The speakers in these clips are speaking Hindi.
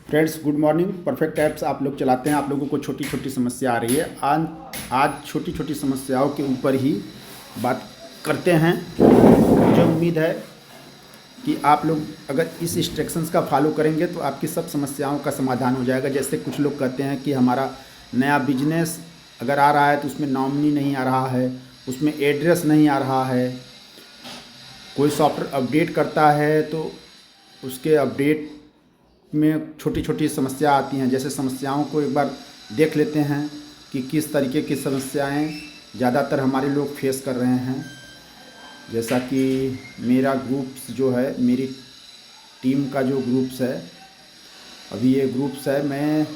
Friends good morning. Perfect apps आप लोग चलाते हैं, आप लोगों को छोटी छोटी समस्या आ रही है। आज छोटी छोटी समस्याओं के ऊपर ही बात करते हैं। मुझे उम्मीद है कि आप लोग अगर इस इंस्ट्रक्शंस का फॉलो करेंगे तो आपकी सब समस्याओं का समाधान हो जाएगा। जैसे कुछ लोग कहते हैं कि हमारा नया बिजनेस अगर आ रहा है तो उसमें नॉमिनी नहीं आ रहा है, उसमें एड्रेस नहीं आ रहा है। कोई सॉफ्टवेयर अपडेट करता है तो उसके अपडेट में छोटी छोटी समस्या आती हैं। जैसे समस्याओं को एक बार देख लेते हैं कि किस तरीके की समस्याएं ज़्यादातर हमारे लोग फेस कर रहे हैं। जैसा कि मेरा ग्रुप्स जो है, मेरी टीम का जो ग्रुप्स है, अभी ये ग्रुप्स है, मैं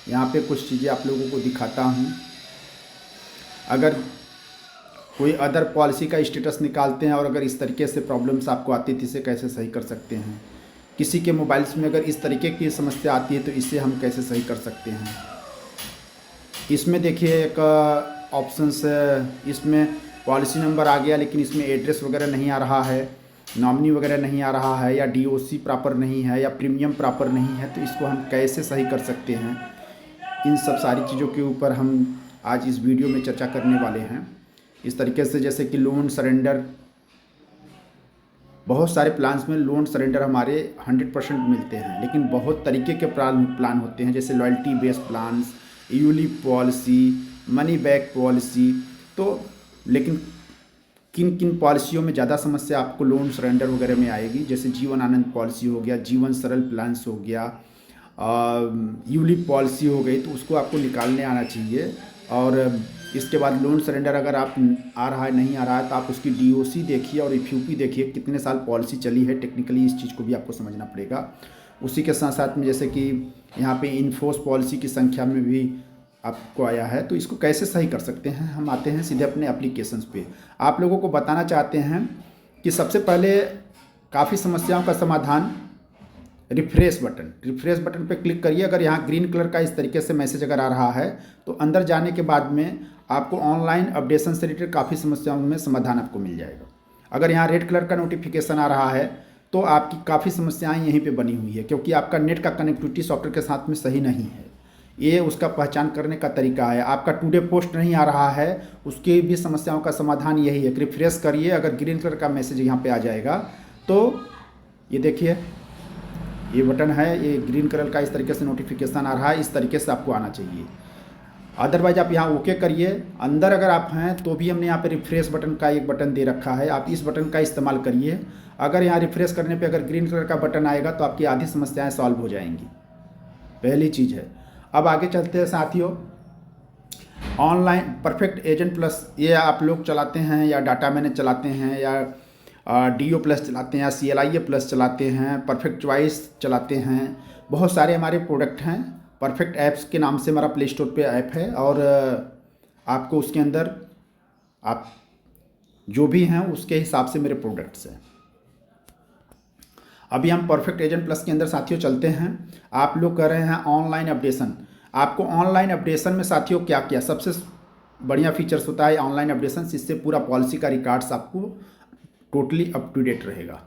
यहाँ पे कुछ चीज़ें आप लोगों को दिखाता हूँ। अगर कोई अदर पॉलिसी का स्टेटस निकालते हैं और अगर इस तरीके से प्रॉब्लम्स आपको आती है तो इसे कैसे सही कर सकते हैं। किसी के मोबाइल्स में अगर इस तरीके की समस्या आती है तो इसे हम कैसे सही कर सकते हैं। इसमें देखिए एक ऑप्शंस है, इसमें पॉलिसी नंबर आ गया लेकिन इसमें एड्रेस वगैरह नहीं आ रहा है, नॉमिनी वगैरह नहीं आ रहा है, या डीओसी प्रॉपर नहीं है, या प्रीमियम प्रॉपर नहीं है, तो इसको हम कैसे सही कर सकते हैं। इन सब सारी चीज़ों के ऊपर हम आज इस वीडियो में चर्चा करने वाले हैं। इस तरीके से जैसे कि लोन सरेंडर, बहुत सारे प्लान्स में लोन सरेंडर हमारे 100% मिलते हैं, लेकिन बहुत तरीके के प्लान होते हैं। जैसे loyalty based plans, ULIP policy, money back policy. तो लेकिन किन किन पॉलिसियों में ज़्यादा समस्या आपको लोन सरेंडर वगैरह में आएगी। जैसे जीवन आनंद पॉलिसी हो गया, जीवन सरल प्लान्स हो गया, यूलिप पॉलिसी हो गई, तो उसको आपको निकालने आना चाहिए। और इसके बाद लोन सरेंडर अगर आप आ रहा है, नहीं आ रहा है, तो आप उसकी डीओसी देखिए और एफयूपी देखिए, कितने साल पॉलिसी चली है। टेक्निकली इस चीज़ को भी आपको समझना पड़ेगा। उसी के साथ साथ में जैसे कि यहाँ पे इन्फोर्स पॉलिसी की संख्या में भी आपको आया है, तो इसको कैसे सही कर सकते हैं। हम आते हैं सीधे अपने एप्लीकेशंस पे। आप लोगों को बताना चाहते हैं कि सबसे पहले काफ़ी समस्याओं का समाधान रिफ्रेश बटन पे क्लिक करिए। अगर यहाँ ग्रीन कलर का इस तरीके से मैसेज अगर आ रहा है तो अंदर जाने के बाद में आपको ऑनलाइन अपडेशन से रिलेटेड काफ़ी समस्याओं में समाधान आपको मिल जाएगा। अगर यहाँ रेड कलर का नोटिफिकेशन आ रहा है तो आपकी काफ़ी समस्याएं यहीं पे बनी हुई है, क्योंकि आपका नेट का कनेक्टिविटी सॉफ्टवेयर के साथ में सही नहीं है। ये उसका पहचान करने का तरीका है। आपका टुडे पोस्ट नहीं आ रहा है, उसकी भी समस्याओं का समाधान यही है कि रिफ्रेश करिए। अगर ग्रीन कलर का मैसेज यहाँ पर आ जाएगा तो ये देखिए, ये बटन है, ये ग्रीन कलर का इस तरीके से नोटिफिकेशन आ रहा है। इस तरीके से आपको आना चाहिए। अदरवाइज आप यहाँ ओके करिए। अंदर अगर आप हैं तो भी हमने यहाँ पे रिफ्रेश बटन का एक बटन दे रखा है, आप इस बटन का इस्तेमाल करिए। अगर यहाँ रिफ्रेश करने पे अगर ग्रीन कलर का बटन आएगा तो आपकी आधी समस्याएं सॉल्व हो जाएंगी। पहली चीज़ है। अब आगे चलते हैं साथियों। ऑनलाइन परफेक्ट एजेंट प्लस, ये आप लोग चलाते हैं या डाटा मैनेज चलाते हैं या डीओ प्लस चलाते हैं या CLIA प्लस चलाते हैं, परफेक्ट चॉइस चलाते हैं, बहुत सारे हमारे प्रोडक्ट हैं। परफेक्ट ऐप्स के नाम से हमारा प्ले स्टोर पे ऐप है और आपको उसके अंदर आप जो भी हैं उसके हिसाब से मेरे प्रोडक्ट्स हैं। अभी हम परफेक्ट एजेंट प्लस के अंदर साथियों चलते हैं। आप लोग कर रहे हैं ऑनलाइन अपडेशन। आपको ऑनलाइन अपडेशन में साथियों क्या क्या सबसे बढ़िया फीचर्स होता है ऑनलाइन अपडेशन। इससे पूरा पॉलिसी का रिकॉर्ड्स आपको टोटली अप टू डेट रहेगा।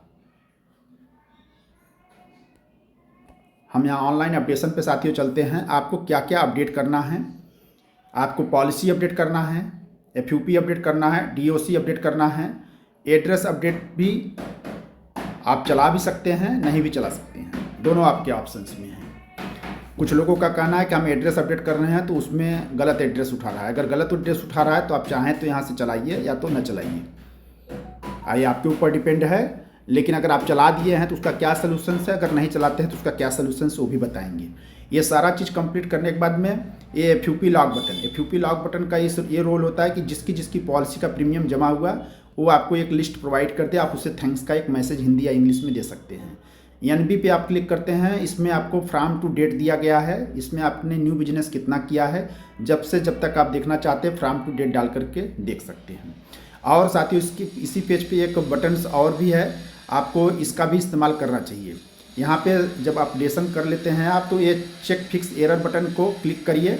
हम यहाँ ऑनलाइन अपडेशन पे साथियों चलते हैं। आपको क्या क्या अपडेट करना है। आपको पॉलिसी अपडेट करना है, एफयूपी अपडेट करना है, डीओसी अपडेट करना है, एड्रेस अपडेट भी आप चला भी सकते हैं, नहीं भी चला सकते हैं, दोनों आपके ऑप्शंस में हैं। कुछ लोगों का कहना है कि हम एड्रेस अपडेट कर रहे हैं तो उसमें गलत एड्रेस उठा रहा है। अगर गलत एड्रेस उठा रहा है तो आप चाहें तो यहाँ से चलाइए या तो न चलाइए, ये आपके ऊपर डिपेंड है। लेकिन अगर आप चला दिए हैं तो उसका क्या सलूशन है, अगर नहीं चलाते हैं तो उसका क्या सलूशन वो भी बताएंगे। ये सारा चीज़ कंप्लीट करने के बाद में ये एफयूपी लॉक बटन का ये रोल होता है कि जिसकी पॉलिसी का प्रीमियम जमा हुआ वो आपको एक लिस्ट प्रोवाइड करते हैं। आप उसे थैंक्स का एक मैसेज हिंदी या इंग्लिश में दे सकते हैं। NB पे आप क्लिक करते हैं। इसमें आपको फ्रॉम टू डेट दिया गया है। इसमें आपने न्यू बिजनेस कितना किया है, जब से जब तक आप देखना चाहते हैं फ्रॉम टू डेट डाल करके देख सकते हैं। और साथ ही इसी पेज पे एक बटन्स और भी है, आपको इसका भी इस्तेमाल करना चाहिए। यहाँ पे जब अपडेशन कर लेते हैं आप तो ये चेक फिक्स एरर बटन को क्लिक करिए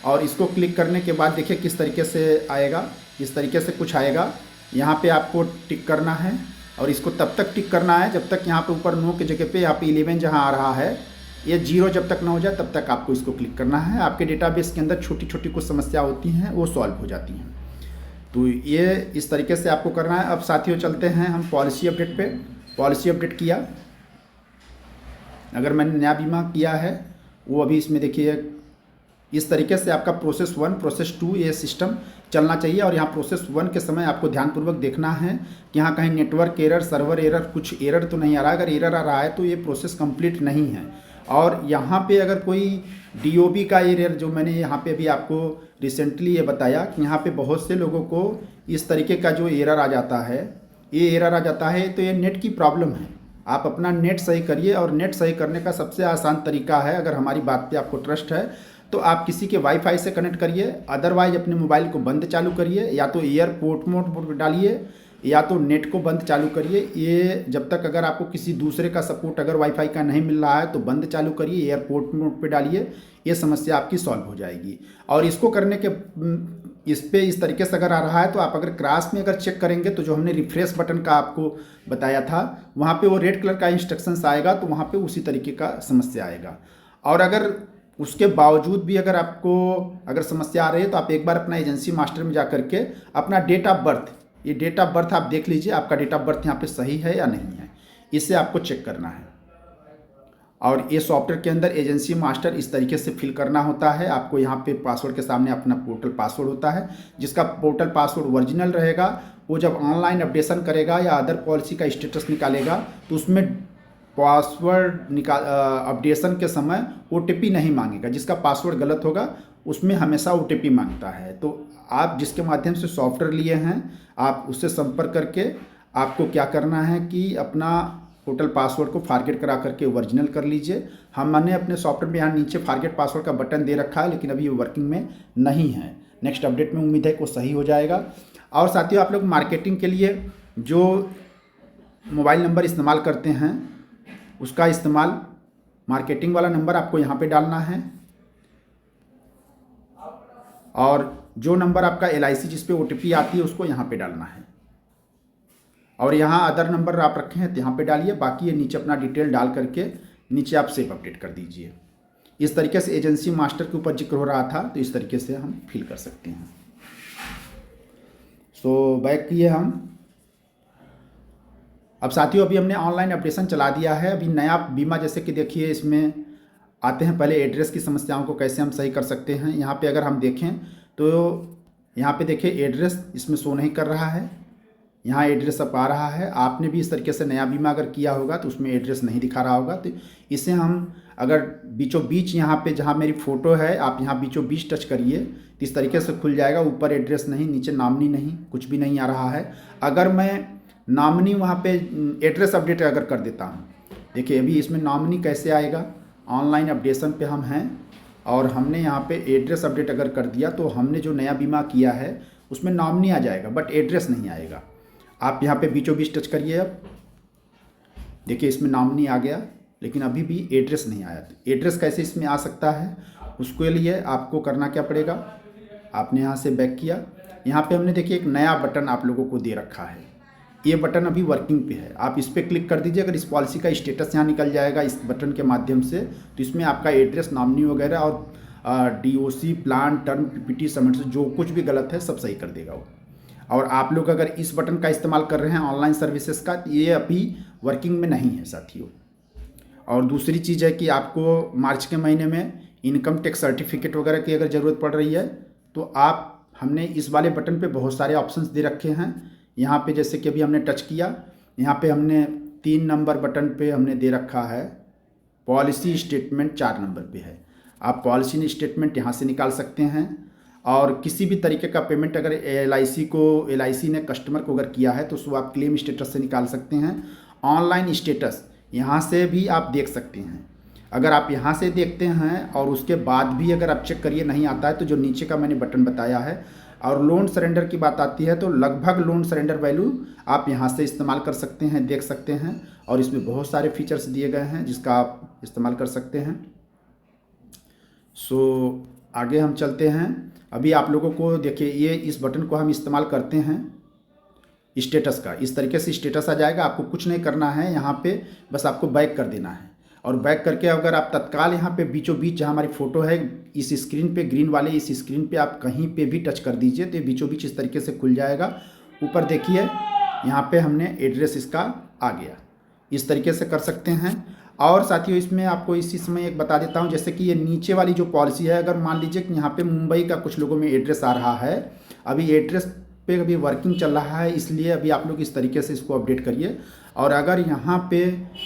और इसको क्लिक करने के बाद देखिए किस तरीके से आएगा। इस तरीके से कुछ आएगा। यहाँ पे आपको टिक करना है और इसको तब तक टिक करना है जब तक यहाँ पे ऊपर नो की जगह पे यहाँ पे 11 जहाँ आ रहा है ये 0 जब तक ना हो जाए तब तक आपको इसको क्लिक करना है। आपके डेटाबेस के अंदर छोटी छोटी कुछ समस्या होती हैं, वो सॉल्व हो जाती हैं। तो ये इस तरीके से आपको करना है। अब साथियों चलते हैं हम पॉलिसी अपडेट पे। पॉलिसी अपडेट किया, अगर मैंने नया बीमा किया है वो अभी इसमें देखिए इस तरीके से आपका प्रोसेस 1 प्रोसेस 2 ये सिस्टम चलना चाहिए। और यहाँ प्रोसेस 1 के समय आपको ध्यानपूर्वक देखना है कि यहाँ कहीं नेटवर्क एरर, सर्वर एरर, कुछ एरर तो नहीं आ रहा है। अगर एरर आ रहा है तो ये प्रोसेस कंप्लीट नहीं है। और यहाँ पे अगर कोई DOB का एरर, जो मैंने यहाँ पे अभी आपको रिसेंटली ये बताया कि यहाँ पे बहुत से लोगों को इस तरीके का जो एरर आ जाता है, ये एरर आ जाता है, तो ये नेट की प्रॉब्लम है। आप अपना नेट सही करिए, और नेट सही करने का सबसे आसान तरीका है, अगर हमारी बात पे आपको ट्रस्ट है तो आप किसी के वाईफाई से कनेक्ट करिए, अदरवाइज अपने मोबाइल को बंद चालू करिए, या तो एयरपोर्ट मोड पर डालिए या तो नेट को बंद चालू करिए। ये जब तक अगर आपको किसी दूसरे का सपोर्ट अगर वाईफाई का नहीं मिल रहा है तो बंद चालू करिए, एयरपोर्ट मोड पे डालिए, ये समस्या आपकी सॉल्व हो जाएगी। और इसको करने के इस पे इस तरीके से अगर आ रहा है तो आप अगर क्रास में अगर चेक करेंगे तो जो हमने रिफ्रेश बटन का आपको बताया था वहाँ पे वो रेड कलर का इंस्ट्रक्शंस आएगा, तो वहाँ पे उसी तरीके का समस्या आएगा। और अगर उसके बावजूद भी अगर आपको अगर समस्या आ रही है तो आप एक बार अपना एजेंसी मास्टर में जा करके अपना डेट ऑफ बर्थ, ये डेट ऑफ बर्थ आप देख लीजिए, आपका डेट ऑफ बर्थ यहाँ पे सही है या नहीं है, इससे आपको चेक करना है। और ये सॉफ्टवेयर के अंदर एजेंसी मास्टर इस तरीके से फिल करना होता है। आपको यहाँ पे पासवर्ड के सामने अपना पोर्टल पासवर्ड होता है, जिसका पोर्टल पासवर्ड ओरिजिनल रहेगा। वो जब ऑनलाइन अपडेशन करेगा या अदर पॉलिसी का स्टेटस निकालेगा तो उसमें पासवर्ड अपडेशन के समय OTP नहीं मांगेगा। जिसका पासवर्ड गलत होगा उसमें हमेशा OTP मांगता है। तो आप जिसके माध्यम से सॉफ्टवेयर लिए हैं आप उससे संपर्क करके आपको क्या करना है कि अपना टोटल पासवर्ड को फॉरगेट करा करके ओरिजिनल कर लीजिए। हमने अपने सॉफ्टवेयर में यहाँ नीचे फॉरगेट पासवर्ड का बटन दे रखा है, लेकिन अभी ये वर्किंग में नहीं है। नेक्स्ट अपडेट में उम्मीद है कि वो सही हो जाएगा। और साथियों, आप लोग मार्केटिंग के लिए जो मोबाइल नंबर इस्तेमाल करते हैं उसका इस्तेमाल, मार्केटिंग वाला नंबर आपको यहाँ पे डालना है। और जो नंबर आपका LIC जिस पे OTP आती है उसको यहाँ पे डालना है। और यहाँ अदर नंबर आप रखे हैं तो यहाँ पे डालिए, बाकी ये नीचे अपना डिटेल डाल करके नीचे आप सेव अपडेट कर दीजिए। इस तरीके से एजेंसी मास्टर के ऊपर जिक्र हो रहा था, तो इस तरीके से हम फिल कर सकते हैं। सो बैक किए हम। अब साथियों, अभी हमने ऑनलाइन अपडेशन चला दिया है। अभी नया बीमा, जैसे कि देखिए इसमें आते हैं पहले एड्रेस की समस्याओं को कैसे हम सही कर सकते हैं। यहाँ पे अगर हम देखें तो यहाँ पे देखिए एड्रेस इसमें शो नहीं कर रहा है, यहाँ एड्रेस अब आ रहा है। आपने भी इस तरीके से नया बीमा अगर किया होगा तो उसमें एड्रेस नहीं दिखा रहा होगा। तो इसे हम अगर बीचों बीच यहाँ पे जहाँ मेरी फ़ोटो है आप यहाँ बीचों बीच टच करिए तो इस तरीके से खुल जाएगा। ऊपर एड्रेस नहीं, नीचे नॉमिनी नहीं, कुछ भी नहीं आ रहा है। अगर मैं नॉमिनी वहाँ पे एड्रेस अपडेट अगर कर देता हूँ, देखिए अभी इसमें नॉमिनी कैसे आएगा। ऑनलाइन अपडेशन पे हम हैं और हमने यहाँ पे एड्रेस अपडेट अगर कर दिया तो हमने जो नया बीमा किया है उसमें नॉमिनी आ जाएगा, बट एड्रेस नहीं आएगा। आप यहाँ पे बीचों बीच टच करिए, अब देखिए इसमें नॉमिनी आ गया, लेकिन अभी भी एड्रेस नहीं आया। तो एड्रेस कैसे इसमें आ सकता है, उसके लिए आपको करना क्या पड़ेगा, आपने यहाँ से बैक किया। यहाँ पे हमने देखिए एक नया बटन आप लोगों को दे रखा है, ये बटन अभी वर्किंग पे है। आप इस पर क्लिक कर दीजिए। अगर इस पॉलिसी का स्टेटस यहाँ निकल जाएगा इस बटन के माध्यम से, तो इसमें आपका एड्रेस, नॉमिनी वगैरह और DOC, plan, term, PPT, submit जो कुछ भी गलत है सब सही कर देगा वो। और आप लोग अगर इस बटन का इस्तेमाल कर रहे हैं ऑनलाइन सर्विसेज का, ये अभी वर्किंग में नहीं है साथियों। और दूसरी चीज़ है कि आपको मार्च के महीने में इनकम टैक्स सर्टिफिकेट वगैरह की अगर ज़रूरत पड़ रही है तो हमने इस वाले बटन पे बहुत सारे ऑप्शंस दे रखे हैं। यहाँ पे जैसे कि अभी हमने टच किया, यहाँ पे हमने 3 नंबर बटन पे हमने दे रखा है पॉलिसी स्टेटमेंट, 4 नंबर पे है। आप पॉलिसी स्टेटमेंट यहाँ से निकाल सकते हैं। और किसी भी तरीके का पेमेंट अगर LIC ने कस्टमर को अगर किया है तो उसको आप क्लेम स्टेटस से निकाल सकते हैं। ऑनलाइन स्टेटस यहाँ से भी आप देख सकते हैं। अगर आप यहाँ से देखते हैं और उसके बाद भी अगर आप चेक करिए नहीं आता है तो जो नीचे का मैंने बटन बताया है, और लोन सरेंडर की बात आती है तो लगभग लोन सरेंडर वैल्यू आप यहाँ से इस्तेमाल कर सकते हैं, देख सकते हैं। और इसमें बहुत सारे फीचर्स दिए गए हैं जिसका आप इस्तेमाल कर सकते हैं। सो आगे हम चलते हैं। अभी आप लोगों को देखिए ये इस बटन को हम इस्तेमाल करते हैं स्टेटस का, इस तरीके से स्टेटस आ जाएगा। आपको कुछ नहीं करना है, यहाँ पे बस आपको बैक कर देना है। और बैक करके अगर आप तत्काल यहाँ पे बीचों बीच जहाँ हमारी फ़ोटो है इस स्क्रीन पे, ग्रीन वाले इस स्क्रीन पे आप कहीं पे भी टच कर दीजिए तो ये बीचों बीच इस तरीके से खुल जाएगा। ऊपर देखिए यहाँ पे हमने एड्रेस इसका आ गया, इस तरीके से कर सकते हैं। और साथियों इसमें आपको इसी समय एक बता देता हूँ, जैसे कि ये नीचे वाली जो पॉलिसी है, अगर मान लीजिए कि यहाँ पे मुंबई का कुछ लोगों में एड्रेस आ रहा है, अभी एड्रेस पे अभी वर्किंग चल रहा है, इसलिए अभी आप लोग इस तरीके से इसको अपडेट करिए। और अगर यहाँ पे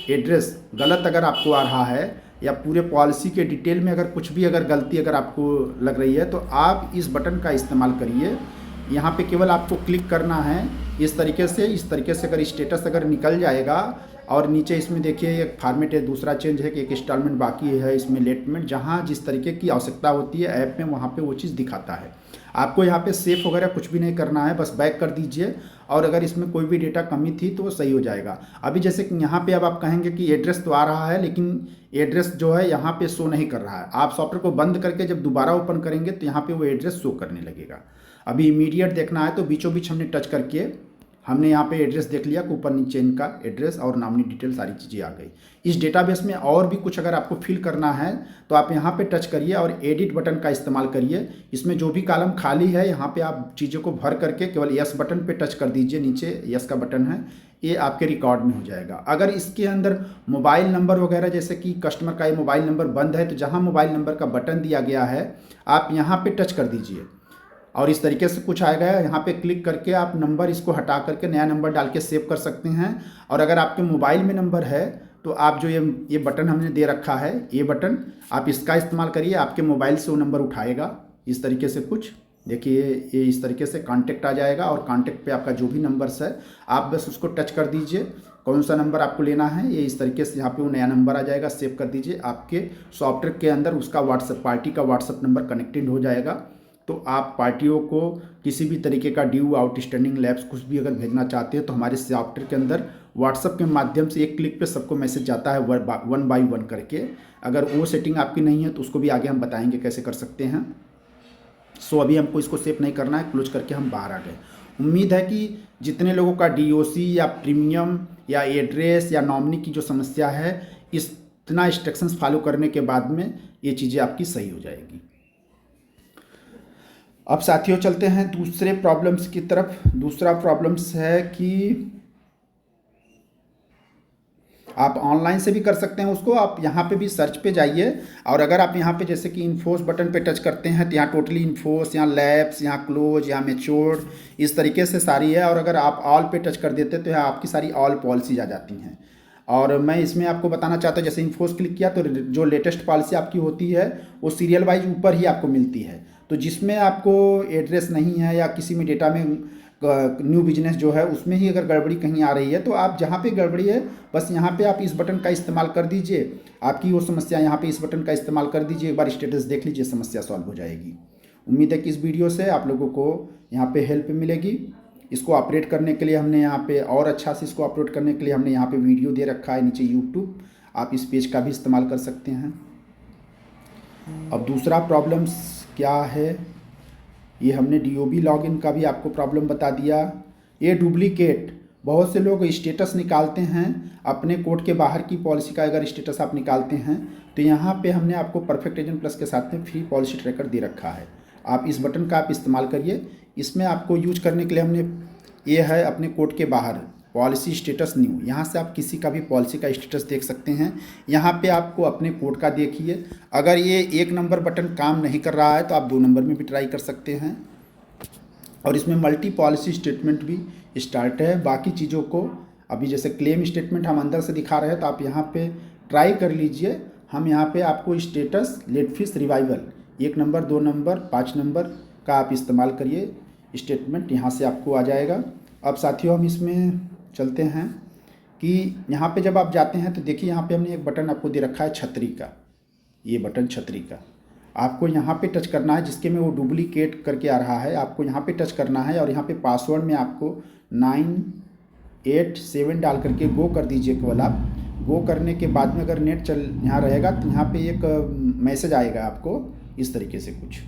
एड्रेस गलत अगर आपको आ रहा है या पूरे पॉलिसी के डिटेल में अगर कुछ भी अगर गलती अगर आपको लग रही है तो आप इस बटन का इस्तेमाल करिए। यहाँ पे केवल आपको क्लिक करना है इस तरीके से अगर स्टेटस अगर निकल जाएगा और नीचे इसमें देखिए एक फॉर्मेट है, दूसरा चेंज है कि एक इंस्टॉलमेंट बाकी है, इसमें लेटमेंट, जहाँ जिस तरीके की आवश्यकता होती है ऐप में वहाँ पे वो चीज़ दिखाता है। आपको यहाँ पे सेफ वगैरह कुछ भी नहीं करना है, बस बैक कर दीजिए और अगर इसमें कोई भी डेटा कमी थी तो वो सही हो जाएगा। अभी जैसे कि यहाँ पे अब आप कहेंगे कि एड्रेस तो आ रहा है लेकिन एड्रेस जो है यहाँ पे शो नहीं कर रहा है। आप सॉफ्टवेयर को बंद करके जब दोबारा ओपन करेंगे तो यहाँ पे वो एड्रेस शो करने लगेगा। अभी इमीडिएट देखना है तो बीचों बीच हमने टच करके हमने यहाँ पे एड्रेस देख लिया कि ऊपर नीचे इनका एड्रेस और नामनी डिटेल सारी चीज़ें आ गई। इस डेटाबेस में और भी कुछ अगर आपको फिल करना है तो आप यहाँ पे टच करिए और एडिट बटन का इस्तेमाल करिए। इसमें जो भी कॉलम खाली है यहाँ पे आप चीज़ों को भर करके केवल यस बटन पे टच कर दीजिए, नीचे यस का बटन है, ये आपके रिकॉर्ड में हो जाएगा। अगर इसके अंदर मोबाइल नंबर वगैरह जैसे कि कस्टमर का ये मोबाइल नंबर बंद है तो जहाँ मोबाइल नंबर का बटन दिया गया है आप यहाँ पर टच कर दीजिए और इस तरीके से कुछ आएगा। यहाँ पे क्लिक करके आप नंबर इसको हटा करके नया नंबर डाल के सेव कर सकते हैं। और अगर आपके मोबाइल में नंबर है तो आप जो ये बटन हमने दे रखा है, ये बटन आप इसका इस्तेमाल करिए, आपके मोबाइल से वो नंबर उठाएगा। इस तरीके से कुछ देखिए, ये इस तरीके से कांटेक्ट आ जाएगा और कांटेक्ट पे आपका जो भी नंबर्स है आप बस उसको टच कर दीजिए, कौन सा नंबर आपको लेना है, ये इस तरीके से यहाँ पे वो नया नंबर आ जाएगा, सेव कर दीजिए। आपके सॉफ्टवेयर के अंदर उसका व्हाट्सएप पार्टी का व्हाट्सएप नंबर कनेक्टेड हो जाएगा। तो आप पार्टियों को किसी भी तरीके का ड्यू, आउटस्टैंडिंग, लैप्स कुछ भी अगर भेजना चाहते हैं तो हमारे सॉफ्टवेयर के अंदर व्हाट्सएप के माध्यम से एक क्लिक पे सबको मैसेज जाता है 1 बाय 1 करके। अगर वो सेटिंग आपकी नहीं है तो उसको भी आगे हम बताएंगे कैसे कर सकते हैं। सो अभी हमको इसको सेव नहीं करना है, क्लोज करके हम बाहर आ गए। उम्मीद है कि जितने लोगों का डीओसी या प्रीमियम या एड्रेस या नॉमिनी की जो समस्या है, इतना इंस्ट्रक्शंस फॉलो करने के बाद में ये चीज़ें आपकी सही हो जाएगी। अब साथियों चलते हैं दूसरे प्रॉब्लम्स की तरफ। दूसरा प्रॉब्लम्स है कि आप ऑनलाइन से भी कर सकते हैं उसको। आप यहाँ पे भी सर्च पे जाइए और अगर आप यहाँ पे जैसे कि इन्फोर्स बटन पे टच करते हैं तो यहाँ टोटली इन्फोर्स, यहाँ लैब्स, यहाँ क्लोज, यहाँ मैच्योर्ड, इस तरीके से सारी है। और अगर आप ऑल पे टच कर देते तो यहाँ आपकी सारी ऑल पॉलिसीज आ जाती हैं। और मैं इसमें आपको बताना चाहता हूँ, जैसे इन्फोर्स क्लिक किया तो जो लेटेस्ट पॉलिसी आपकी होती है वो सीरियल वाइज ऊपर ही आपको मिलती है। तो जिसमें आपको एड्रेस नहीं है या किसी में डेटा में न्यू बिजनेस जो है उसमें ही अगर गड़बड़ी कहीं आ रही है तो आप जहाँ पे गड़बड़ी है बस यहाँ पे आप इस बटन का इस्तेमाल कर दीजिए। आपकी वो समस्या यहाँ पे इस बटन का इस्तेमाल कर दीजिए, एक बार स्टेटस देख लीजिए, समस्या सॉल्व हो जाएगी। उम्मीद है कि इस वीडियो से आप लोगों को यहाँ पे हेल्प मिलेगी। इसको ऑपरेट करने के लिए हमने यहाँ पे और अच्छा से इसको अपलोड करने के लिए हमने यहाँ पे वीडियो दे रखा है नीचे यूट्यूब, आप इस पेज का भी इस्तेमाल कर सकते हैं। अब दूसरा प्रॉब्लम्स क्या है, ये हमने DOB लॉगिन का भी आपको प्रॉब्लम बता दिया। ये डुप्लीकेट, बहुत से लोग स्टेटस निकालते हैं अपने कोड के बाहर की पॉलिसी का, अगर स्टेटस आप निकालते हैं तो यहाँ पे हमने आपको परफेक्ट एजेंट प्लस के साथ में फ्री पॉलिसी ट्रैकर दे रखा है। आप इस बटन का आप इस्तेमाल करिए। इसमें आपको यूज करने के लिए हमने ये है अपने कोड के बाहर पॉलिसी स्टेटस न्यू, यहाँ से आप किसी का भी पॉलिसी का स्टेटस देख सकते हैं। यहाँ पे आपको अपने कोड का देखिए, अगर ये 1 नंबर बटन काम नहीं कर रहा है तो आप 2 नंबर में भी ट्राई कर सकते हैं। और इसमें मल्टी पॉलिसी स्टेटमेंट भी स्टार्ट है। बाकी चीज़ों को अभी जैसे क्लेम स्टेटमेंट हम अंदर से दिखा रहे हैं तो आप यहाँ पे ट्राई कर लीजिए। हम यहाँ पे आपको status late fees revival 1 number, 2 number, 5 number का आप इस्तेमाल करिए, स्टेटमेंट यहाँ से आपको आ जाएगा। अब साथियों हम इसमें चलते हैं कि यहाँ पे जब आप जाते हैं तो देखिए यहाँ पे हमने एक बटन आपको दे रखा है छतरी का, ये बटन छतरी का आपको यहाँ पे टच करना है, जिसके में वो डुप्लीकेट करके आ रहा है, आपको यहाँ पे टच करना है और यहाँ पे पासवर्ड में आपको 987 डाल करके गो कर दीजिए। केवल आप गो करने के बाद में अगर नेट चल यहाँ रहेगा तो यहाँ पे एक मैसेज आएगा आपको इस तरीके से कुछ,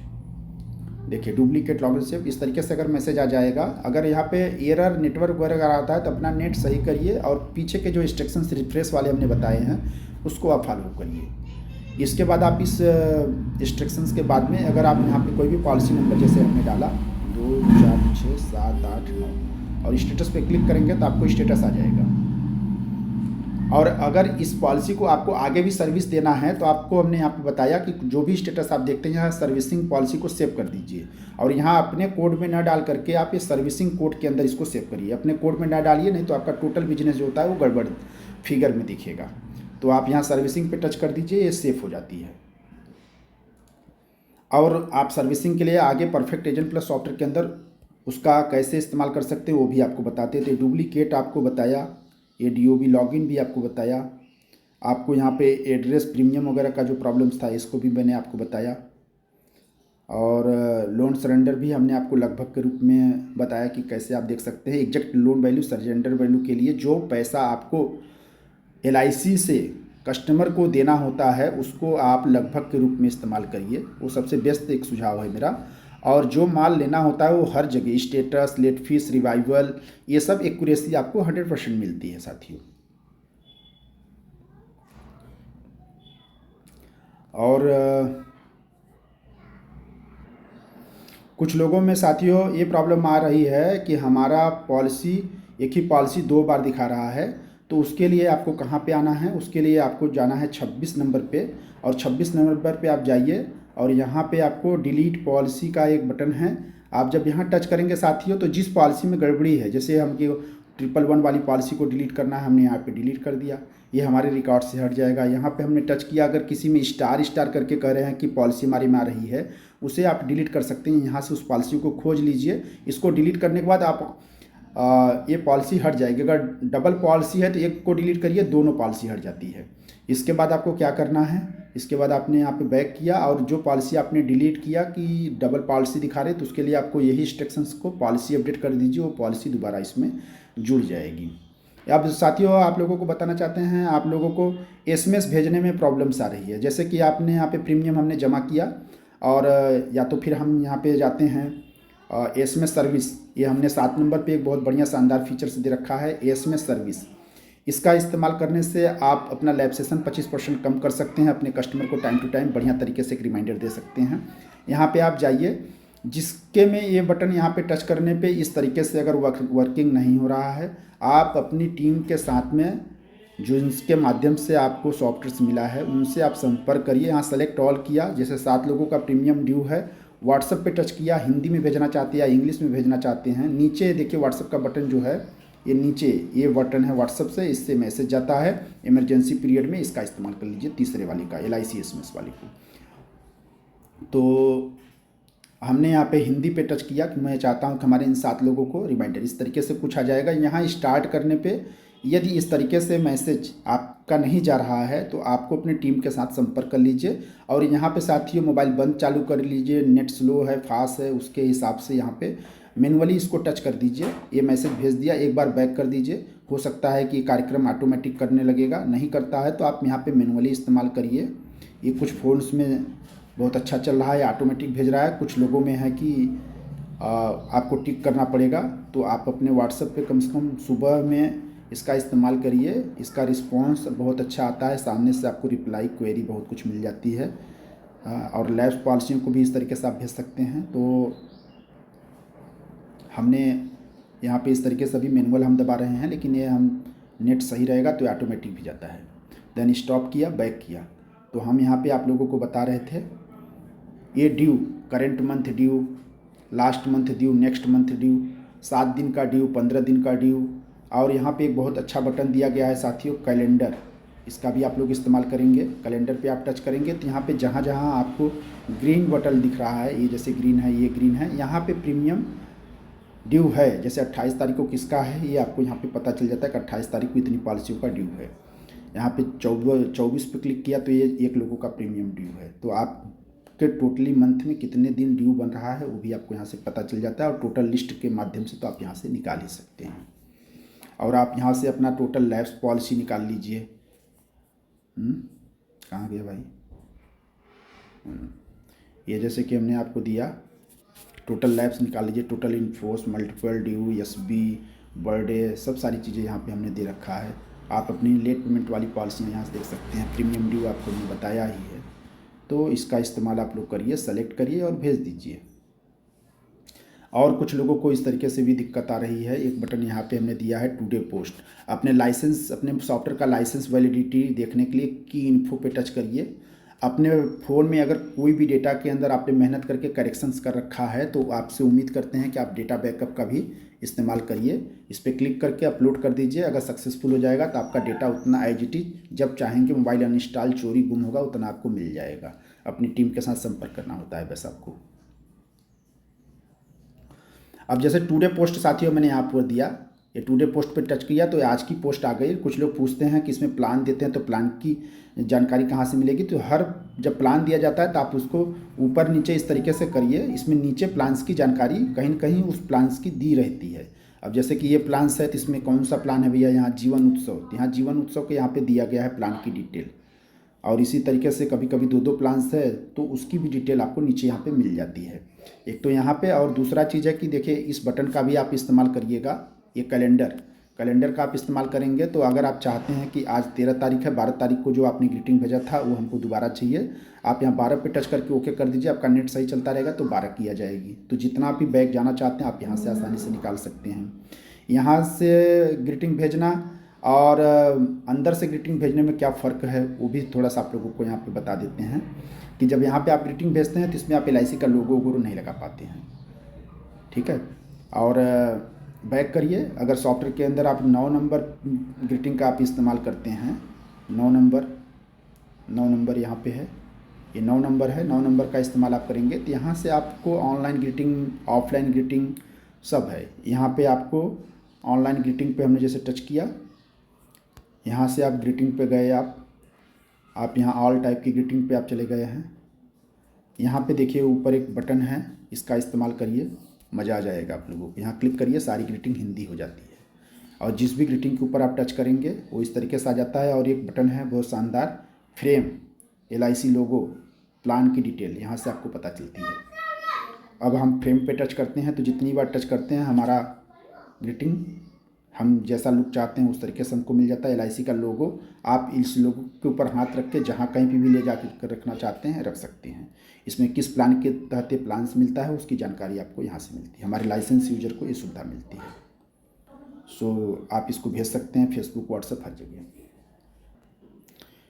देखिए डुप्लीकेट लॉगिन से इस तरीके से अगर मैसेज आ जाएगा। अगर यहाँ पे एरर नेटवर्क वगैरह आता है तो अपना नेट सही करिए और पीछे के जो इंस्ट्रक्शंस रिफ्रेश वाले हमने बताए हैं उसको आप फॉलो करिए। इसके बाद आप इस इंस्ट्रक्शंस के बाद में अगर आप यहाँ पे कोई भी पॉलिसी नंबर जैसे हमने डाला 2 4 6 7 8 9 और स्टेटस पे क्लिक करेंगे तो आपको स्टेटस आ जाएगा। और अगर इस पॉलिसी को आपको आगे भी सर्विस देना है तो आपको हमने यहाँ पे बताया कि जो भी स्टेटस आप देखते हैं यहाँ सर्विसिंग पॉलिसी को सेव कर दीजिए और यहाँ अपने कोड में ना डाल करके आप ये सर्विसिंग कोड के अंदर इसको सेव करिए। अपने कोड में ना डालिए, नहीं तो आपका टोटल बिजनेस जो होता है वो गड़बड़ फिगर में दिखेगा। तो आप यहाँ सर्विसिंग पे टच कर दीजिए, ये सेव हो जाती है। और आप सर्विसिंग के लिए आगे परफेक्ट एजेंट प्लस सॉफ्टवेयर के अंदर उसका कैसे इस्तेमाल कर सकते हैं वो भी आपको बताते थे। डुप्लीकेट आपको बताया, ये DOB लॉगिन भी आपको बताया, आपको यहाँ पे एड्रेस प्रीमियम वगैरह का जो प्रॉब्लम्स था इसको भी मैंने आपको बताया। और लोन सरेंडर भी हमने आपको लगभग के रूप में बताया कि कैसे आप देख सकते हैं exact loan value surrender value के लिए जो पैसा आपको LIC से कस्टमर को देना होता है उसको आप लगभग के रूप में इस्तेमाल करिए, वो सबसे बेस्ट एक सुझाव है मेरा। और जो माल लेना होता है वो हर जगह स्टेटस, लेट फीस, रिवाइवल, ये सब एक्यूरेसी आपको 100% मिलती है साथियों। और कुछ लोगों में साथियों ये प्रॉब्लम आ रही है कि हमारा पॉलिसी एक ही पॉलिसी 2 बार दिखा रहा है। तो उसके लिए आपको कहाँ पे आना है, उसके लिए आपको जाना है 26 नंबर पे और 26 नंबर पे आप जाइए और यहाँ पे आपको डिलीट पॉलिसी का एक बटन है। आप जब यहाँ टच करेंगे साथियों तो जिस पॉलिसी में गड़बड़ी है, जैसे हम कि 111 वाली पॉलिसी को डिलीट करना है, हमने यहाँ पे डिलीट कर दिया, ये हमारे रिकॉर्ड से हट जाएगा। यहाँ पे हमने टच किया, अगर किसी में स्टार स्टार करके कह रहे हैं कि पॉलिसी हमारी में आ रही है, उसे आप डिलीट कर सकते हैं। यहाँ से उस पॉलिसी को खोज लीजिए, इसको डिलीट करने के बाद आप ये पॉलिसी हट जाएगी। अगर डबल पॉलिसी है तो एक को डिलीट करिए, दोनों पॉलिसी हट जाती है। इसके बाद आपको क्या करना है, इसके बाद आपने यहाँ पे बैक किया और जो पॉलिसी आपने डिलीट किया कि डबल पॉलिसी दिखा रहे तो उसके लिए आपको यही इंस्ट्रक्शंस को पॉलिसी अपडेट कर दीजिए, वो पॉलिसी दोबारा इसमें जुड़ जाएगी। अब साथियों आप लोगों को बताना चाहते हैं, आप लोगों को SMS भेजने में प्रॉब्लम्स आ रही है। जैसे कि आपने यहाँ पे प्रीमियम हमने जमा किया और या तो फिर हम यहाँ पे जाते हैं SMS सर्विस, ये हमने 7 नंबर पे एक बहुत बढ़िया शानदार फीचर्स दे रखा है SMS सर्विस। इसका इस्तेमाल करने से आप अपना लैब सेशन 25% कम कर सकते हैं, अपने कस्टमर को टाइम टू टाइम बढ़िया तरीके से एक रिमाइंडर दे सकते हैं। यहाँ पे आप जाइए, जिसके में ये बटन यहाँ पे टच करने पे इस तरीके से अगर वर्किंग नहीं हो रहा है, आप अपनी टीम के साथ में जो इसके माध्यम से आपको सॉफ्टवेयर मिला है उनसे आप संपर्क करिए। यहाँ सेलेक्ट ऑल किया, जैसे 7 लोगों का प्रीमियम ड्यू है, व्हाट्सएप पे टच किया, हिंदी में भेजना चाहते हैं या इंग्लिश में भेजना चाहते हैं, नीचे देखिए व्हाट्सएप का बटन जो है, ये नीचे ये बटन है व्हाट्सएप से, इससे मैसेज जाता है। इमरजेंसी पीरियड में इसका इस्तेमाल कर लीजिए, तीसरे वाली का LIC SMS वाली को। तो हमने यहाँ पे हिंदी पे टच किया कि मैं चाहता हूँ कि हमारे इन 7 लोगों को रिमाइंडर, इस तरीके से कुछ आ जाएगा। यहाँ स्टार्ट करने पे यदि इस तरीके से मैसेज आपका नहीं जा रहा है तो आपको अपनी टीम के साथ संपर्क कर लीजिए और यहाँ पे साथियों मोबाइल बंद चालू कर लीजिए, नेट स्लो है फास्ट है उसके हिसाब से यहाँ पे मैनुअली इसको टच कर दीजिए। ये मैसेज भेज दिया, एक बार बैक कर दीजिए, हो सकता है कि कार्यक्रम ऑटोमेटिक करने लगेगा, नहीं करता है तो आप यहाँ पे मैनुअली इस्तेमाल करिए। ये कुछ फ़ोन्स में बहुत अच्छा चल रहा है, ऑटोमेटिक भेज रहा है, कुछ लोगों में है कि आपको टिक करना पड़ेगा। तो आप अपने व्हाट्सएप पे कम से कम सुबह में इसका इस्तेमाल करिए, इसका रिस्पॉन्स बहुत अच्छा आता है, सामने से आपको रिप्लाई क्वेरी बहुत कुछ मिल जाती है। और लैब्स पॉलिसियों को भी इस तरीके से आप भेज सकते हैं। तो हमने यहाँ पे इस तरीके से अभी मैनुअल हम दबा रहे हैं, लेकिन ये हम नेट सही रहेगा तो ऑटोमेटिक भी जाता है। देन स्टॉप किया, बैक किया, तो हम यहाँ पे आप लोगों को बता रहे थे ये due, current month due, last month due, next month due, 7 दिन का ड्यू, 15 दिन का ड्यू। और यहाँ पे एक बहुत अच्छा बटन दिया गया है साथियों, कैलेंडर, इसका भी आप लोग इस्तेमाल करेंगे। कैलेंडर पे आप टच करेंगे तो यहाँ पे जहाँ जहाँ आपको ग्रीन बटन दिख रहा है, ये जैसे ग्रीन है, ये ग्रीन है, यहाँ पे प्रीमियम ड्यू है, जैसे 28 तारीख को किसका है ये आपको यहाँ पे पता चल जाता है कि 28 तारीख को इतनी पॉलिसियों का ड्यू है। यहाँ पे 24 पे क्लिक किया तो ये 1 लोगों का प्रीमियम ड्यू है। तो आपके टोटली मंथ में कितने दिन ड्यू बन रहा है वो भी आपको यहाँ से पता चल जाता है और टोटल लिस्ट के माध्यम से तो आप यहाँ से निकाल ही सकते हैं। और आप यहाँ से अपना टोटल लैब्स पॉलिसी निकाल लीजिए। कहाँ गया भाई? ये जैसे कि हमने आपको दिया टोटल लैब्स निकाल लीजिए, total enforce, multiple due, SB, birthday, सब सारी चीज़ें यहाँ पे हमने दे रखा है। आप अपनी लेट पेमेंट वाली पॉलिसियाँ यहाँ से देख सकते हैं। प्रीमियम ड्यू आपको मैंने बताया ही है, तो इसका इस्तेमाल आप लोग करिए, सेलेक्ट करिए और भेज दीजिए। और कुछ लोगों को इस तरीके से भी दिक्कत आ रही है। एक बटन यहाँ पे हमने दिया है टुडे पोस्ट। अपने लाइसेंस, अपने सॉफ्टवेयर का लाइसेंस वैलिडिटी देखने के लिए की इन्फो पे टच करिए। अपने फ़ोन में अगर कोई भी डेटा के अंदर आपने मेहनत करके करेक्शंस कर रखा है तो आपसे उम्मीद करते हैं कि आप डेटा बैकअप का भी इस्तेमाल करिए। इस पर क्लिक करके अपलोड कर दीजिए। अगर सक्सेसफुल हो जाएगा तो आपका डेटा उतना एज इट इज जब चाहेंगे मोबाइल अनइंस्टॉल चोरी गुम होगा उतना आपको मिल जाएगा। अपनी टीम के साथ संपर्क करना होता है बस आपको। अब जैसे टुडे पोस्ट साथियों मैंने यहाँ पर दिया, ये टुडे पोस्ट पे टच किया तो आज की पोस्ट आ गई। कुछ लोग पूछते हैं कि इसमें प्लान देते हैं तो प्लान की जानकारी कहाँ से मिलेगी। तो हर जब प्लान दिया जाता है तो आप उसको ऊपर नीचे इस तरीके से करिए। इसमें नीचे प्लान्स की जानकारी कहीं न कहीं उस प्लान्स की दी रहती है। अब जैसे कि ये प्लान्स है तो इसमें कौन सा प्लान है भैया, यहाँ जीवन उत्सव, यहाँ जीवन उत्सव के यहाँ पे दिया गया है प्लान की डिटेल। और इसी तरीके से कभी कभी दो प्लान्स है तो उसकी भी डिटेल आपको नीचे यहाँ पे मिल जाती है। एक तो यहाँ पे, और दूसरा चीज़ है कि देखिए इस बटन का भी आप इस्तेमाल करिएगा। ये कैलेंडर का आप इस्तेमाल करेंगे तो अगर आप चाहते हैं कि आज 13 तारीख है, 12 तारीख को जो आपने ग्रीटिंग भेजा था वो हमको दोबारा चाहिए, आप यहाँ 12 पे टच करके ओके कर दीजिए। आपका नेट सही चलता रहेगा तो 12 किया जाएगी। तो जितना भी बैग जाना चाहते हैं आप यहाँ से आसानी से निकाल सकते हैं। यहाँ से ग्रीटिंग भेजना और अंदर से ग्रीटिंग भेजने में क्या फ़र्क है वो भी थोड़ा सा आप लोगों को यहाँ पे बता देते हैं कि जब यहाँ पे आप ग्रीटिंग भेजते हैं तो इसमें आप LIC का लोगो वोगो नहीं लगा पाते हैं, ठीक है। और बैक करिए। अगर सॉफ्टवेयर के अंदर आप 9 नंबर ग्रीटिंग का आप इस्तेमाल करते हैं, 9 नंबर यहाँ पे है, ये 9 नंबर है, 9 नंबर का इस्तेमाल आप करेंगे तो यहाँ से आपको ऑनलाइन ग्रीटिंग, ऑफलाइन ग्रीटिंग सब है। यहाँ पे आपको ऑनलाइन ग्रीटिंग पे हमने जैसे टच किया, यहाँ से आप ग्रीटिंग पे गए, आप यहाँ ऑल टाइप की ग्रीटिंग पे आप चले गए हैं। यहाँ पे देखिए ऊपर एक बटन है, इसका इस्तेमाल करिए, मज़ा आ जाएगा आप लोगों को। यहाँ क्लिक करिए, सारी ग्रीटिंग हिंदी हो जाती है और जिस भी ग्रीटिंग के ऊपर आप टच करेंगे वो इस तरीके से आ जाता है। और एक बटन है बहुत शानदार, फ्रेम, LIC लोगो, प्लान की डिटेल, यहाँ से आपको पता चलती है। अब हम फ्रेम पे टच करते हैं तो जितनी बार टच करते हैं हमारा ग्रीटिंग हम जैसा लुक चाहते हैं उस तरीके से हमको मिल जाता है। LIC का लोगो आप इस लोगो के ऊपर हाथ रख के जहाँ कहीं भी ले जाकर रखना चाहते हैं रख सकते हैं। इसमें किस प्लान के तहत प्लान्स मिलता है उसकी जानकारी आपको यहाँ से मिलती है। हमारे लाइसेंस यूजर को ये सुविधा मिलती है। सो आप इसको भेज सकते हैं फेसबुक, व्हाट्सएप, हर जगह।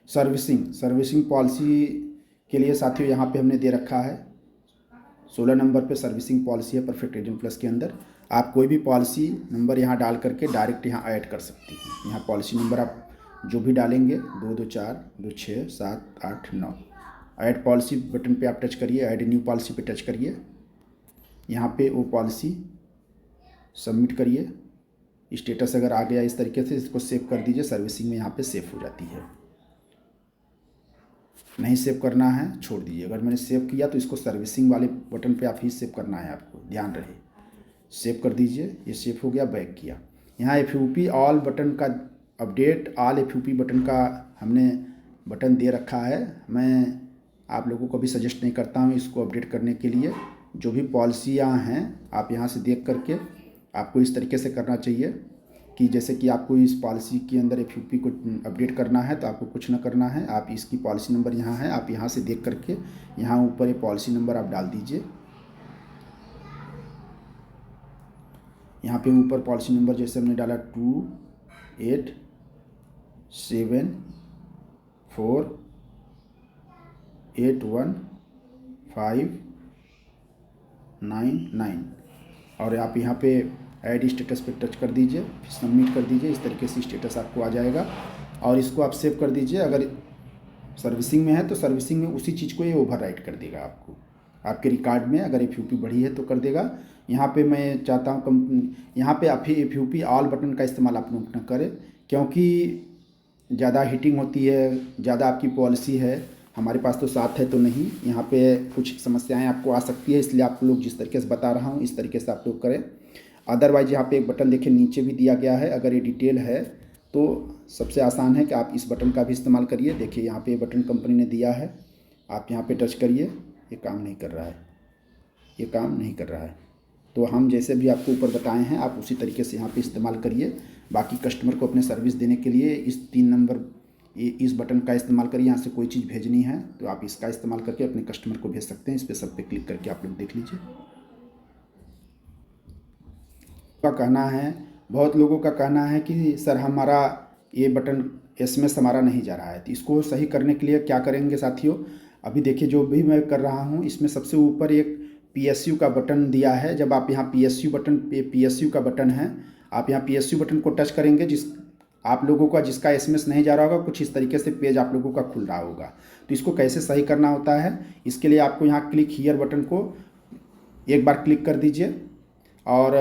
सर्विसिंग पॉलिसी के लिए साथियों यहाँ पे हमने दे रखा है 16 नंबर पे सर्विसिंग पॉलिसी है परफेक्ट एजेंट प्लस के अंदर। आप कोई भी पॉलिसी नंबर यहाँ डाल करके डायरेक्ट यहाँ ऐड कर सकते हैं। यहाँ पॉलिसी नंबर आप जो भी डालेंगे 224 26 7 8 9, ऐड पॉलिसी बटन पे आप टच करिए, ऐड न्यू पॉलिसी पे टच करिए। यहाँ पे वो पॉलिसी सबमिट करिए। स्टेटस अगर आ गया इस तरीके से इसको सेव कर दीजिए। सर्विसिंग में यहाँ पे सेव हो जाती है। नहीं सेव करना है छोड़ दीजिए। अगर मैंने सेव किया तो इसको सर्विसिंग वाले बटन पे आप ही सेव करना है, आपको ध्यान रहे। सेव कर दीजिए, ये सेव हो गया, बैक किया। यहाँ FUP ऑल बटन का अपडेट, ऑल FUP बटन का हमने बटन दे रखा है। मैं आप लोगों को भी सजेस्ट नहीं करता हूँ इसको अपडेट करने के लिए। जो भी पॉलिसियाँ हैं आप यहाँ से देख करके आपको इस तरीके से करना चाहिए कि जैसे कि आपको इस पॉलिसी के अंदर FUP को अपडेट करना है तो आपको कुछ ना करना है। आप इसकी पॉलिसी नंबर यहाँ है, आप यहाँ से देख करके यहाँ ऊपर ये पॉलिसी नंबर आप डाल दीजिए। यहाँ पे ऊपर पॉलिसी नंबर जैसे हमने डाला 2874815999 और आप यहाँ पे ऐड स्टेटस पे टच कर दीजिए, फिर सबमिट कर दीजिए। इस तरीके से स्टेटस आपको आ जाएगा और इसको आप सेव कर दीजिए। अगर सर्विसिंग में है तो सर्विसिंग में उसी चीज़ को ये ओवरराइट कर देगा आपको आपके रिकॉर्ड में। अगर FUP बढ़ी है तो कर देगा। यहाँ पे मैं चाहता हूँ यहाँ पे आप ही FUP ऑल बटन का इस्तेमाल आप लोग न करें, क्योंकि ज़्यादा हीटिंग होती है, ज़्यादा आपकी पॉलिसी है। हमारे पास तो साथ है तो नहीं, यहाँ पे कुछ समस्याएं आपको आ सकती है, इसलिए आप लोग जिस तरीके से बता रहा हूँ इस तरीके से आप लोग करें। अदरवाइज यहाँ पे एक बटन देखिए नीचे भी दिया गया है। अगर ये डिटेल है तो सबसे आसान है कि आप इस बटन का भी इस्तेमाल करिए। देखिए यहाँ पे बटन कंपनी ने दिया है, आप यहाँ पे टच करिए। ये काम नहीं कर रहा है, ये काम नहीं कर रहा है। तो हम जैसे भी आपको ऊपर बताए हैं आप उसी तरीके से यहाँ पे इस्तेमाल करिए। बाकी कस्टमर को अपने सर्विस देने के लिए इस 3 नंबर इस बटन का इस्तेमाल करिए। यहाँ से कोई चीज़ भेजनी है तो आप इसका इस्तेमाल करके अपने कस्टमर को भेज सकते हैं। इस पर सब पे क्लिक करके आप लोग देख लीजिए। का कहना है, बहुत लोगों का कहना है कि सर हमारा ये बटन एसएमएस हमारा नहीं जा रहा है, तो इसको सही करने के लिए क्या करेंगे साथियों। अभी देखिए जो भी मैं कर रहा हूँ इसमें सबसे ऊपर एक PSU का बटन दिया है। जब आप यहाँ PSU का बटन है, आप यहाँ PSU बटन को टच करेंगे, आप लोगों का जिसका एसएमएस नहीं जा रहा होगा कुछ इस तरीके से पेज आप लोगों का खुल रहा होगा। तो इसको कैसे सही करना होता है, इसके लिए आपको यहाँ क्लिक हियर बटन को एक बार क्लिक कर दीजिए, और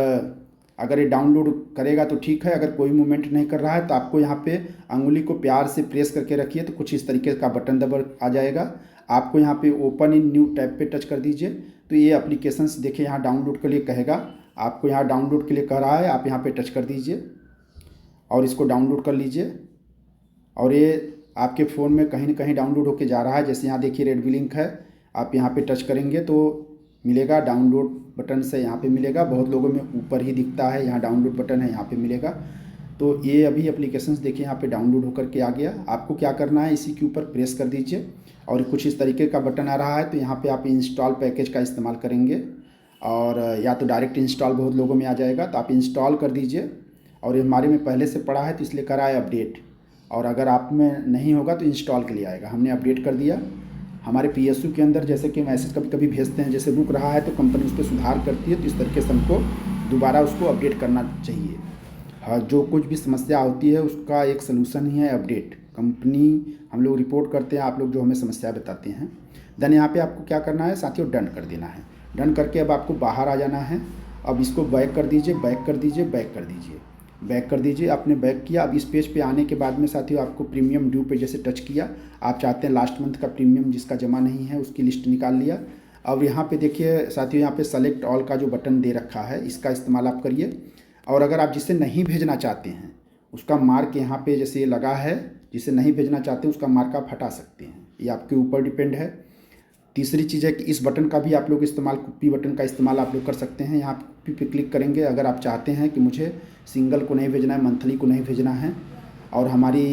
अगर ये डाउनलोड करेगा तो ठीक है, अगर कोई मूवमेंट नहीं कर रहा है तो आपको यहाँ पे अंगुली को प्यार से प्रेस करके रखिए तो कुछ इस तरीके का बटन दबा आ जाएगा। आपको यहाँ पे ओपन इन न्यू टैब पे टच कर दीजिए तो ये एप्लीकेशंस देखिए यहाँ डाउनलोड के लिए कहेगा, आपको यहाँ डाउनलोड के लिए कह रहा है, आप यहाँ पे टच कर दीजिए और इसको डाउनलोड कर लीजिए। और ये आपके फ़ोन में कहीं ना कहीं डाउनलोड होके जा रहा है। जैसे यहाँ देखिए रेड लिंक है, आप यहाँ पे टच करेंगे तो मिलेगा, डाउनलोड बटन से यहाँ पे मिलेगा। बहुत लोगों में ऊपर ही दिखता है, यहाँ डाउनलोड बटन है, यहाँ पे मिलेगा। तो ये अभी एप्लीकेशंस देखिए यहाँ पे डाउनलोड होकर के आ गया। आपको क्या करना है, इसी के ऊपर प्रेस कर दीजिए और कुछ इस तरीके का बटन आ रहा है, तो यहाँ पे आप इंस्टॉल पैकेज का इस्तेमाल करेंगे, और या तो डायरेक्ट इंस्टॉल बहुत लोगों में आ जाएगा, तो आप इंस्टॉल कर दीजिए। और ये हमारे में पहले से पड़ा है तो इसलिए करा है अपडेट, और अगर आप में नहीं होगा तो इंस्टॉल के लिए आएगा। हमने अपडेट कर दिया। हमारे PSU के अंदर जैसे कि मैसेज कभी कभी भेजते हैं, जैसे रुक रहा है तो कंपनी उस पर सुधार करती है, तो इस तरीके से हमको दोबारा उसको अपडेट करना चाहिए। हाँ, जो कुछ भी समस्या होती है उसका एक सलूशन ही है अपडेट। कंपनी हम लोग रिपोर्ट करते हैं, आप लोग जो हमें समस्या बताते हैं। देन यहाँ पे आपको क्या करना है साथियों, डन कर देना है। डन करके अब आपको बाहर आ जाना है। अब इसको बैक कर दीजिए, बैक कर दीजिए, बैक कर दीजिए, बैक कर दीजिए। आपने बैक किया। अब इस पेज पे आने के बाद में साथियों आपको प्रीमियम ड्यू पे जैसे टच किया, आप चाहते हैं लास्ट मंथ का प्रीमियम जिसका जमा नहीं है उसकी लिस्ट निकाल लिया। अब यहाँ पे देखिए साथियों, यहाँ पे सेलेक्ट ऑल का जो बटन दे रखा है इसका इस्तेमाल आप करिए। और अगर आप जिसे नहीं भेजना चाहते हैं उसका मार्क यहाँ पे जैसे लगा है, जिसे नहीं भेजना चाहते हैं उसका मार्क आप हटा सकते हैं, ये आपके ऊपर डिपेंड है। तीसरी चीज़ है कि इस बटन का भी आप लोग इस्तेमाल, पी बटन का इस्तेमाल आप लोग कर सकते हैं। यहाँ पी पे क्लिक करेंगे अगर आप चाहते हैं कि मुझे सिंगल को नहीं भेजना है, मंथली को नहीं भेजना है, और हमारी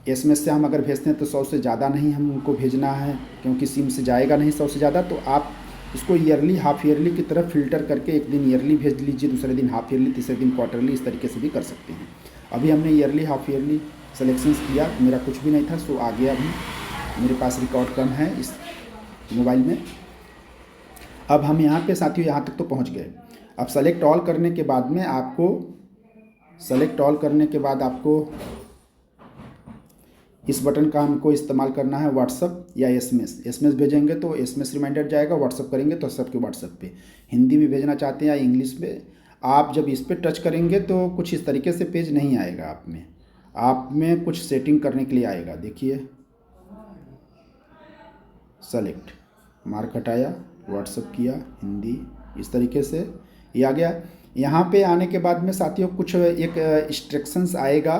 एसएमएस से हम अगर भेजते हैं तो 100 से ज़्यादा नहीं हम उनको भेजना है, क्योंकि सिम से जाएगा नहीं 100 से ज़्यादा। तो आप इसको ईयरली, हाफ ईयरली की तरफ फ़िल्टर करके एक दिन ईयरली भेज लीजिए, दूसरे दिन हाफ ईयरली, तीसरे दिन क्वार्टरली, इस तरीके से भी कर सकते हैं। अभी हमने ईयरली, हाफ ईयरली सेलेक्शंस किया, मेरा कुछ भी नहीं था, सो आ गया। अभी मेरे पास रिकॉर्ड कम है इस मोबाइल में। अब हम यहाँ पे साथियों यहाँ तक तो पहुँच गए। अब सेलेक्ट ऑल करने के बाद में आपको, सेलेक्ट ऑल करने के बाद आपको इस बटन का हमको इस्तेमाल करना है व्हाट्सअप या एसएमएस भेजेंगे तो एसएमएस रिमाइंडर जाएगा, व्हाट्सअप करेंगे तो सबके व्हाट्सअप पे। हिंदी में भेजना चाहते हैं या इंग्लिश में, आप जब इस पर टच करेंगे तो कुछ इस तरीके से पेज नहीं आएगा आप में कुछ सेटिंग करने के लिए आएगा। देखिए सेलेक्ट, मार्क हटाया, व्हाट्सअप किया, हिंदी, इस तरीके से ये आ गया। यहाँ पे आने के बाद में साथियों कुछ एक इंस्ट्रक्शंस आएगा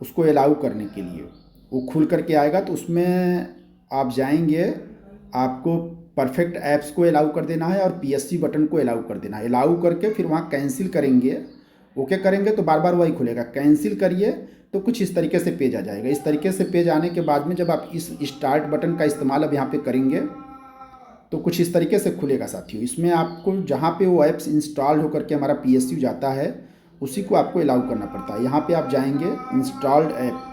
उसको अलाउ करने के लिए, वो खुल करके आएगा। तो उसमें आप जाएंगे, आपको परफेक्ट ऐप्स को अलाउ कर देना है और PSU बटन को अलाउ कर देना है। अलाउ करके फिर वहाँ कैंसिल करेंगे, ओके करेंगे तो बार बार वही खुलेगा। कैंसिल करिए तो कुछ इस तरीके से पेज आ जाएगा। इस तरीके से पेज आने के बाद में जब आप इस स्टार्ट बटन का इस्तेमाल अब यहाँ पे करेंगे तो कुछ इस तरीके से खुलेगा साथियों। इसमें आपको जहाँ पे वो ऐप्स इंस्टॉल होकर के हमारा PSU जाता है उसी को आपको अलाउ करना पड़ता है। यहाँ पे आप जाएंगे इंस्टॉल्ड ऐप,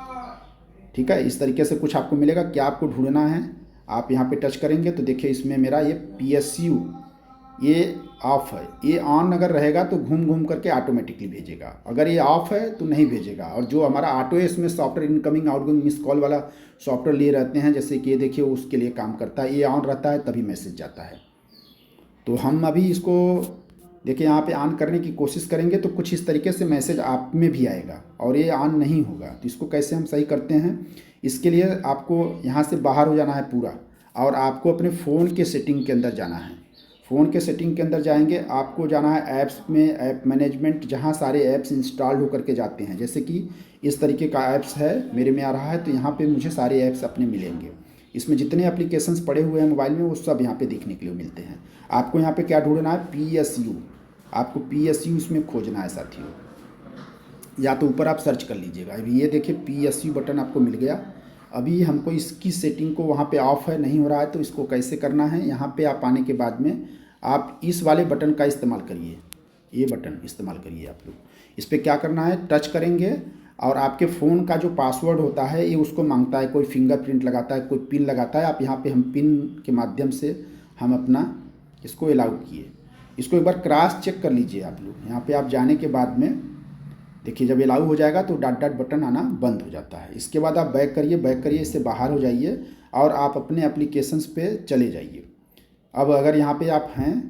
ठीक है, इस तरीके से कुछ आपको मिलेगा। क्या आपको ढूंढना है, आप यहाँ पे टच करेंगे तो देखिए इसमें मेरा ये PSU ये ऑफ है। ये ऑन अगर रहेगा तो घूम घूम करके ऑटोमेटिकली भेजेगा, अगर ये ऑफ है तो नहीं भेजेगा। और जो हमारा ऑटो इसमें software incoming outgoing miss call वाला सॉफ्टवेयर लिए रहते हैं, जैसे कि ये देखिए उसके लिए काम करता है। ये ऑन रहता है तभी मैसेज जाता है। तो हम अभी इसको देखिए यहाँ पे ऑन करने की कोशिश करेंगे तो कुछ इस तरीके से मैसेज आप में भी आएगा और ये ऑन नहीं होगा। तो इसको कैसे हम सही करते हैं, इसके लिए आपको यहाँ से बाहर हो जाना है पूरा, और आपको अपने फ़ोन के सेटिंग के अंदर जाना है। फ़ोन के सेटिंग के अंदर जाएंगे, आपको जाना है ऐप्स में, ऐप मैनेजमेंट, जहाँ सारे ऐप्स इंस्टॉल होकर के जाते हैं। जैसे कि इस तरीके का ऐप्स है मेरे में आ रहा है, तो यहाँ पे मुझे सारे ऐप्स अपने मिलेंगे। इसमें जितने एप्लीकेशंस पड़े हुए हैं मोबाइल में वो सब यहाँ पे देखने के लिए मिलते हैं। आपको यहाँ पे क्या ढूंढना है, PSU, आपको PSU इसमें खोजना है साथियों। या तो ऊपर आप सर्च कर लीजिएगा। अभी ये देखिए PSU बटन आपको मिल गया। अभी हमको इसकी सेटिंग को वहाँ पे ऑफ है, नहीं हो रहा है, तो इसको कैसे करना है, यहाँ पे आप आने के बाद में आप इस वाले बटन का इस्तेमाल करिए, ये बटन इस्तेमाल करिए आप लोग। इस पर क्या करना है, टच करेंगे और आपके फ़ोन का जो पासवर्ड होता है ये उसको मांगता है, कोई फिंगरप्रिंट लगाता है, कोई पिन लगाता है। आप यहाँ पे हम पिन के माध्यम से हम अपना इसको अलाउ किए। इसको एक बार क्रॉस चेक कर लीजिए आप लोग। यहाँ पे आप जाने के बाद में देखिए जब अलाउ हो जाएगा तो डॉट डॉट बटन आना बंद हो जाता है। इसके बाद आप बैक करिए, इससे बाहर हो जाइए और आप अपने एप्लीकेशंस पे चले जाइए। अब अगर यहाँ पे आप हैं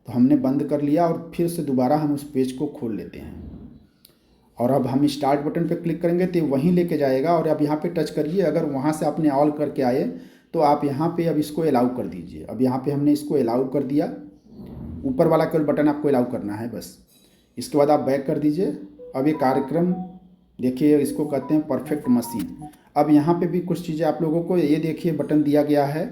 तो हमने बंद कर लिया और फिर से दोबारा हम उस पेज को खोल लेते हैं और अब हम स्टार्ट बटन पे क्लिक करेंगे तो वहीं लेके जाएगा और अब यहाँ पे टच करिए। अगर वहाँ से आपने ऑल करके आए तो आप यहाँ पे अब इसको अलाउ कर दीजिए। अब यहाँ पे हमने इसको अलाउ कर दिया, ऊपर वाला केवल बटन आपको अलाउ करना है बस। इसके बाद आप बैक कर दीजिए। अब ये कार्यक्रम देखिए, इसको कहते हैं परफेक्ट मशीन। अब यहाँ पे भी कुछ चीज़ें आप लोगों को ये देखिए बटन दिया गया है।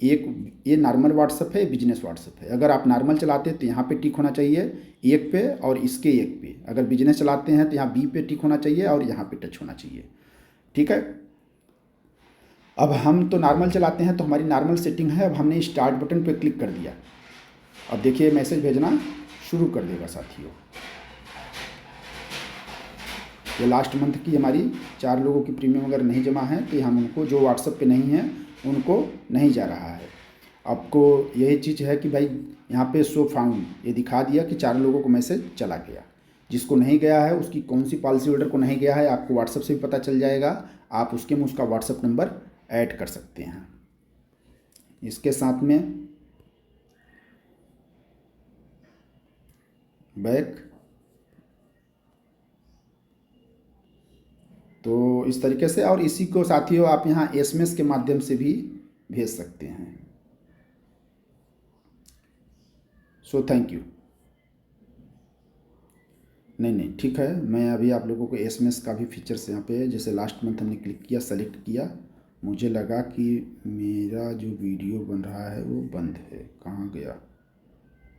एक ये नॉर्मल व्हाट्सअप है, बिजनेस व्हाट्सअप है। अगर आप नॉर्मल चलाते हैं तो यहाँ पे टिक होना चाहिए एक पे और इसके एक पे। अगर बिजनेस चलाते हैं तो यहाँ बी पे टिक होना चाहिए और यहाँ पे टच होना चाहिए। ठीक है, अब हम तो नॉर्मल चलाते हैं तो हमारी नॉर्मल सेटिंग है। अब हमने स्टार्ट बटन पे क्लिक कर दिया। अब देखिए मैसेज भेजना शुरू कर देगा साथियों। ये लास्ट मंथ की हमारी 4 लोगों की प्रीमियम अगर नहीं जमा है तो हम उनको, जो व्हाट्सएप पे नहीं है उनको नहीं जा रहा है। आपको यही चीज़ है कि भाई यहाँ पे शो फाउंड ये दिखा दिया कि 4 लोगों को मैसेज चला गया। जिसको नहीं गया है उसकी कौन सी पॉलिसी होल्डर को नहीं गया है आपको व्हाट्सएप से भी पता चल जाएगा। आप उसके में उसका व्हाट्सएप नंबर ऐड कर सकते हैं। इसके साथ में बैक, तो इस तरीके से, और इसी को साथियों आप यहाँ SMS के माध्यम से भी भेज सकते हैं। So thank you. नहीं ठीक है, मैं अभी आप लोगों को SMS का भी फीचर्स यहाँ पे, जैसे लास्ट मंथ हमने क्लिक किया, सेलेक्ट किया, मुझे लगा कि मेरा जो वीडियो बन रहा है वो बंद है, कहाँ गया,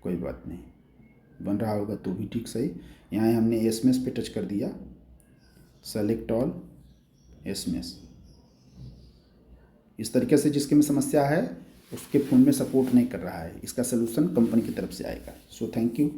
कोई बात नहीं, बन रहा होगा तो भी ठीक सही। यहाँ हमने SMS पे टच कर दिया, सेलेक्ट ऑल SMS। इस तरीके से जिसके में समस्या है उसके फ़ोन में सपोर्ट नहीं कर रहा है, इसका सलूशन कंपनी की तरफ से आएगा। So thank you.